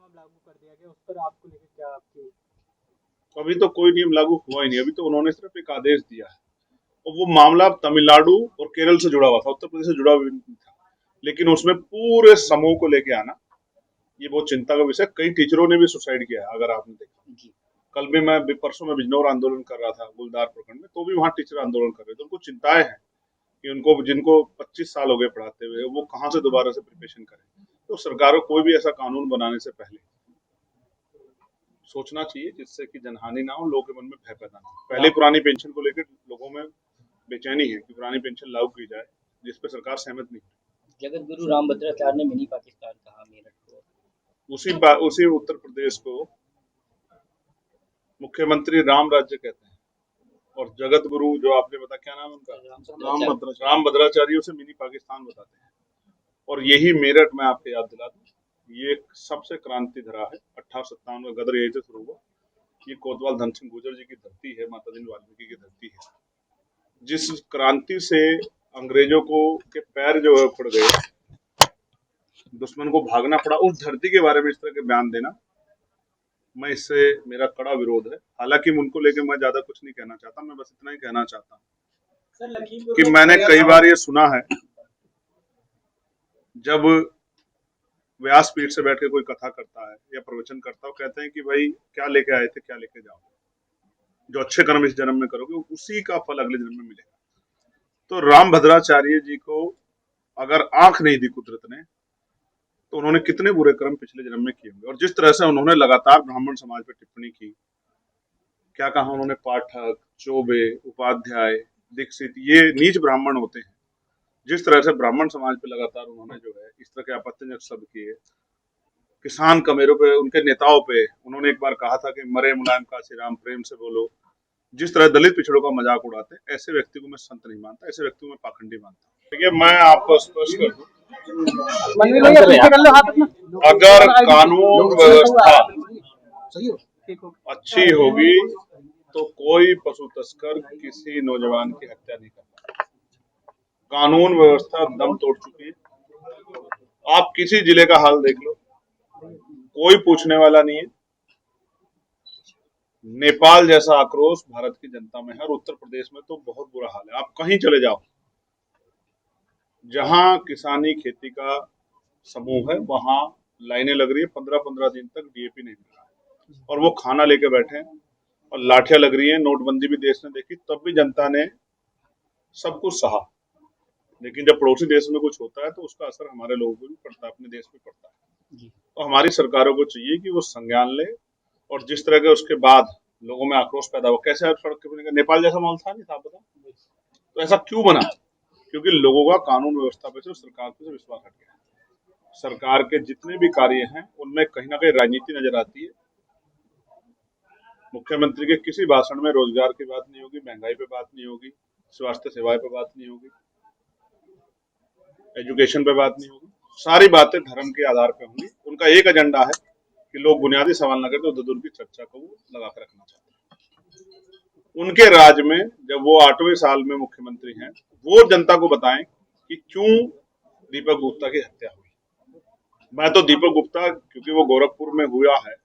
अब लागू कर दिया गया, उस पर आपको लेके क्या आपकी? अभी तो कोई नियम लागू हुआ ही नहीं, अभी तो उन्होंने सिर्फ एक आदेश दिया है और वो मामला तमिलनाडु और केरल से जुड़ा हुआ था, उत्तर प्रदेश से जुड़ा हुआ नहीं था। लेकिन उसमें पूरे समूह को लेके आना ये बहुत चिंता का विषय। कई टीचरों ने भी सुसाइड किया है, अगर आपने देखा। कल भी मैं परसों में बिजनौर आंदोलन कर रहा था गुलदार प्रखंड में, तो भी वहां टीचर आंदोलन कर रहे थे। उनको चिंताएं हैं कि उनको जिनको 25 साल हो गए पढ़ाते हुए, वो कहाँ से दोबारा से प्रिपरेशन करें। तो सरकार को कोई भी ऐसा कानून बनाने से पहले सोचना चाहिए जिससे कि जनहानि ना हो, लोगों के मन में भय पैदा ना हो। पहले पुरानी पेंशन को लेकर लोगों में बेचैनी है कि पुरानी पेंशन लागू की जाए, जिस पर सरकार सहमत नहीं। जगत गुरु रामभद्राचार्य ने मिनी पाकिस्तान कहा मेरठ को। उसी उत्तर प्रदेश को मुख्यमंत्री राम राज्य कहते हैं, और जगत गुरु जो आपने बताया, क्या नाम उनका, राम भद्राचार्य, उसे मिनी पाकिस्तान बताते हैं। और यही मेरठ में आपको याद दिला दूं, ये एक सबसे क्रांति धरा है। 1857 का गदर यही से शुरू हुआ। ये कोतवाल धन सिंह गुर्जर जी की धरती है, माता दीन वाल्मीकि की धरती है। जिस क्रांति से अंग्रेजों को के पैर जो है उखड़ गए, दुश्मन को भागना पड़ा, उस धरती के बारे में इस तरह के बयान देना, मैं इससे मेरा कड़ा विरोध है। हालांकि उनको लेकर मैं ज्यादा कुछ नहीं कहना चाहता, मैं बस इतना ही कहना चाहता हूँ कि मैंने कई बार ये सुना है, जब व्यासपीठ से बैठ के कोई कथा करता है या प्रवचन करता है, कहते हैं कि भाई क्या लेके आए थे, क्या लेके जाओ, जो अच्छे कर्म इस जन्म में करोगे उसी का फल अगले जन्म में मिलेगा। तो राम भद्राचार्य जी को अगर आंख नहीं दी कुदरत ने, तो उन्होंने कितने बुरे कर्म पिछले जन्म में किए होंगे। और जिस तरह से उन्होंने लगातार ब्राह्मण समाज पर टिप्पणी की, क्या कहा उन्होंने, पाठक, चौबे, उपाध्याय, दीक्षित, ये नीच ब्राह्मण होते हैं। जिस तरह से ब्राह्मण समाज पे लगातार उन्होंने जो है इस तरह के आपत्तिजनक शब्द किए, किसान कमेरों पे, उनके नेताओं पे उन्होंने एक बार कहा था कि मरे मुलायम काशीराम प्रेम से बोलो। जिस तरह दलित पिछड़ों का मजाक उड़ाते, ऐसे व्यक्ति को मैं संत नहीं मानता, ऐसे व्यक्ति को मैं पाखंडी मानता। देखिए, मैं आपको स्पष्ट कर दूं, अगर कानून व्यवस्था अच्छी होगी तो कोई पशु तस्कर किसी नौजवान की हत्या नहीं करता। कानून व्यवस्था दम तोड़ चुकी है। आप किसी जिले का हाल देख लो, कोई पूछने वाला नहीं है। नेपाल जैसा आक्रोश भारत की जनता में है, और उत्तर प्रदेश में तो बहुत बुरा हाल है। आप कहीं चले जाओ, जहां किसानी खेती का समूह है, वहां लाइनें लग रही है, 15-15 दिन तक डीएपी नहीं मिल रहा है, और वो खाना लेके बैठे हैं, और लाठियां लग रही हैं। नोटबंदी भी देश ने देखी, तब भी जनता ने सब कुछ सहा। लेकिन जब पड़ोसी देश में कुछ होता है तो उसका असर हमारे लोगों को भी पड़ता है, अपने देश में पड़ता है। तो हमारी सरकारों को चाहिए कि वो संज्ञान ले, और जिस तरह के उसके बाद लोगों में आक्रोश पैदा हुआ, कैसे सड़क के नेपाल जैसा माहौल था, नहीं था पता, तो ऐसा क्यों बना? क्योंकि लोगों का कानून व्यवस्था पे से, सरकार पे से विश्वास हट गया। सरकार के जितने भी कार्य हैं उनमें कहीं ना कहीं राजनीति नजर आती है। मुख्यमंत्री के किसी भाषण में रोजगार की बात नहीं होगी, महंगाई पे बात नहीं होगी, स्वास्थ्य सेवाएं पे बात नहीं होगी, एजुकेशन पे बात नहीं होगी। सारी बातें धर्म के आधार पे होंगी। उनका एक एजेंडा है कि लोग बुनियादी सवाल न करते, उधर की चर्चा को वो लगा कर रखना चाहते हैं। उनके राज में जब वो 8वें साल में मुख्यमंत्री हैं, वो जनता को बताएं कि क्यों दीपक गुप्ता की हत्या हुई। मैं तो दीपक गुप्ता, क्योंकि वो गोरखपुर में हुआ है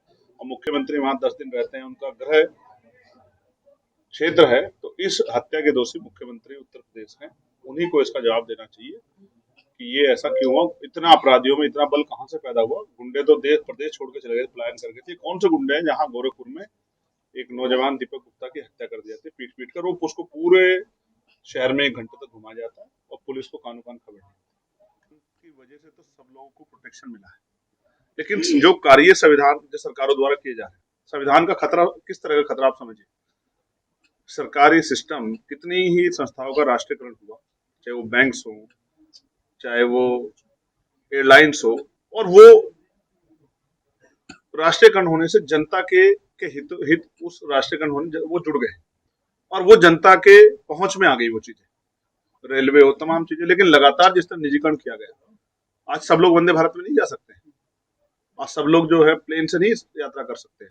और मुख्यमंत्री वहां 10 दिन रहते हैं, उनका गृह क्षेत्र है, तो इस हत्या के दोषी मुख्यमंत्री उत्तर प्रदेश हैं। उन्हीं को इसका जवाब देना चाहिए कि ये ऐसा क्यों हुआ, इतना अपराधियों में इतना बल कहां से पैदा हुआ। गुंडे तो देश प्रदेश छोड़ के चले गए, पलायन करके थे। कौन से गुंडे हैं जहां गोरखपुर में एक नौजवान दीपक गुप्ता की हत्या कर दी जाती है, पीट पीट कर, वो उसको पूरे शहर में 1 घंटे तक घुमा जाता है और पुलिस को कानों कान खबर नहीं। उनकी वजह से तो सब लोगों को प्रोटेक्शन मिला है। लेकिन जो कार्य संविधान जो सरकारों द्वारा किए जा रहे हैं, संविधान का खतरा किस तरह का खतरा आप समझिए। सरकारी सिस्टम, कितनी ही संस्थाओं का राष्ट्रीयकरण हुआ, चाहे वो बैंक्स हो, चाहे वो एयरलाइंस हो, और वो राष्ट्रीयकरण होने से जनता के हित उस राष्ट्रीयकरण होने वो जुड़ गए, और वो जनता के पहुंच में आ गई वो चीजें, रेलवे हो, तमाम चीजें। लेकिन लगातार जिस तरह निजीकरण किया गया, आज सब लोग वंदे भारत में नहीं जा सकते, आज सब लोग जो है प्लेन से नहीं यात्रा कर सकते।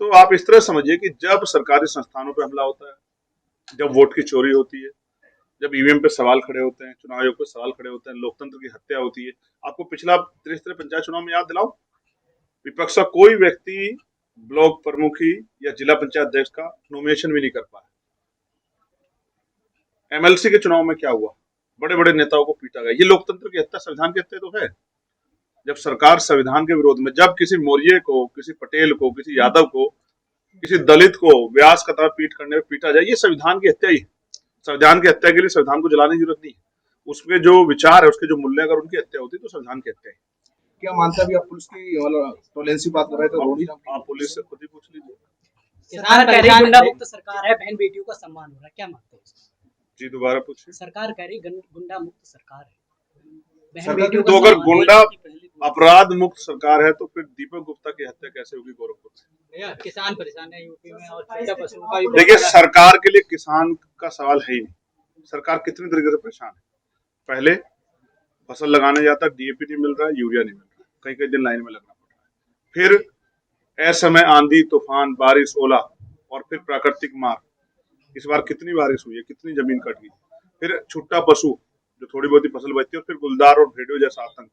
तो आप इस तरह समझिए कि जब सरकारी संस्थानों पर हमला होता है, जब वोट की चोरी होती है, जब ईवीएम पे सवाल खड़े होते हैं, चुनाव आयोग पे सवाल खड़े होते हैं, लोकतंत्र की हत्या होती है। आपको पिछला त्रिस्तरीय पंचायत चुनाव में याद दिलाओ, विपक्ष का कोई व्यक्ति ब्लॉक प्रमुखी या जिला पंचायत अध्यक्ष का नॉमिनेशन भी नहीं कर पाया। एमएलसी के चुनाव में क्या हुआ, बड़े बड़े नेताओं को पीटा गया। ये लोकतंत्र की हत्या, संविधान की हत्या तो है। जब सरकार संविधान के विरोध में, जब किसी मौर्य को, किसी पटेल को, किसी यादव को, किसी दलित को व्यास का तरह पीट करने में पीटा जाए, ये संविधान की हत्या ही है। संविधान की हत्या के लिए संविधान को जलाने की जरूरत नहीं है। उसके जो विचार है, उसके जो मूल्य, अगर उनकी हत्या होती तो संविधान की हत्या है। क्या मानता भी आप पुलिस की मतलब टॉलरेंस की बात कर रहे थे, रोड़ी आप पुलिस से खुद ही पूछ लीजिए। सरकार कह रही गुंडा मुक्त सरकार है, बहन बेटियों का सम्मान हो रहा है, क्या मानते हैं? जी दोबारा पूछिए। सरकार कह रही गुंडा मुक्त सरकार है, बहन सरकार बेटियों तो का अगर सम्मान। गुंडा अपराध मुक्त सरकार है तो फिर दीपक गुप्ता की हत्या कैसे होगी गोरखपुर में? भैया, किसान परेशान है यूपी में, और छोटा पशुओं का भी बहुत देखिए, बड़ा- सरकार के लिए किसान का सवाल है ही नहीं। सरकार कितनी तरीके से परेशान है। पहले फसल लगाने जाता, डीएपी नहीं मिल रहा है, यूरिया नहीं मिल रहा है, कई कई दिन लाइन में लगना पड़ रहा है। फिर असमय आंधी तूफान, बारिश, ओला, और फिर प्राकृतिक मार। इस बार कितनी बारिश हुई है, कितनी जमीन कट गई। फिर छुट्टा पशु जो थोड़ी बहुत ही फसल बचती है, और फिर गुलदार और भेड़ियों जैसा आतंक।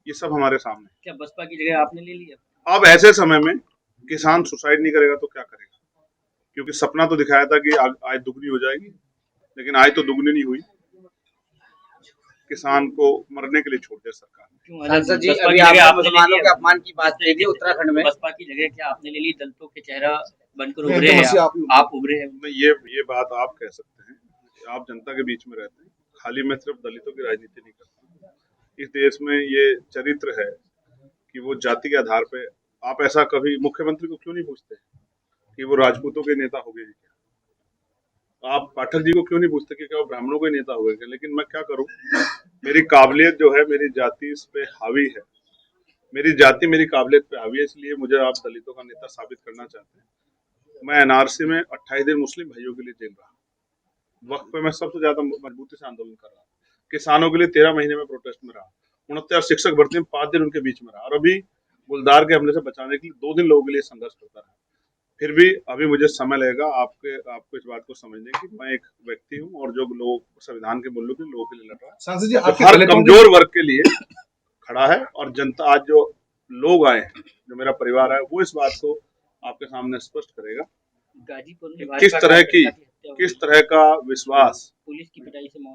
ये सब हमारे सामने। क्या बसपा की जगह आपने ले लिया? अब ऐसे समय में किसान सुसाइड नहीं करेगा तो क्या करेगा? क्योंकि सपना तो दिखाया था कि आय दुगनी हो जाएगी, लेकिन आय तो दुगनी नहीं हुई। किसान को मरने के लिए छोड़ दिया सरकार ने। क्यों सांसद जी, बसपा अभी की जगह आपने आपने ले मुसलमानों लिया? के अपमान की बात कही थी उत्तराखंड में। बसपा की जगह क्या आपने ले ली? दलितों के चेहरा बनकर नहीं, उभरे तो हैं बस आप उभरे हैं। नहीं, ये बात आप कह सकते हैं, आप जनता के बीच में रहते हैं। खाली मैं सिर्फ दलितों की राजनीति नहीं करता। इस देश में ये चरित्र है कि वो जाति के आधार पे, आप ऐसा कभी मुख्यमंत्री को क्यों नहीं पूछते कि वो राजपूतों के नेता हो गए हैं क्या? आप पाठक जी को क्यों नहीं पूछते कि क्या वो ब्राह्मणों के नेता हो गए क्या? लेकिन मैं क्या करूं, मेरी काबिलियत जो है, मेरी जाति इस पे हावी है, मेरी जाति मेरी काबिलियत पे हावी है, इसलिए मुझे आप दलितों का नेता साबित करना चाहते हैं। मैं एनआरसी में 28 दिन मुस्लिम भाइयों के लिए जेल रहा, वक्त पे मैं सबसे ज्यादा मजबूती से आंदोलन कर रहा, किसानों के लिए 13 महीने में प्रोटेस्ट में रहा, 69 शिक्षक भर्ती में 5 दिन उनके बीच में रहा, और अभी गुलदार के हमले से बचाने के लिए 2 दिन लोगों के लिए संघर्ष करता रहा। फिर भी अभी मुझे समय लगेगा आपको इस बात को समझने की मैं एक व्यक्ति हूँ, और जो लोग संविधान के मूल्यों के लोगों के लिए लड़ रहा है, सांसद जी जो आपके हर दलितों की- कमजोर वर्ग के लिए खड़ा है। और जनता, आज जो लोग आए हैं, जो मेरा परिवार है, वो इस बात को आपके सामने स्पष्ट करेगा गाजीपुर में किस भाजपा तरह की, कार्यकर्ता हत्या हुई। किस तरह का विश्वास पुलिस की पिटाई से मौत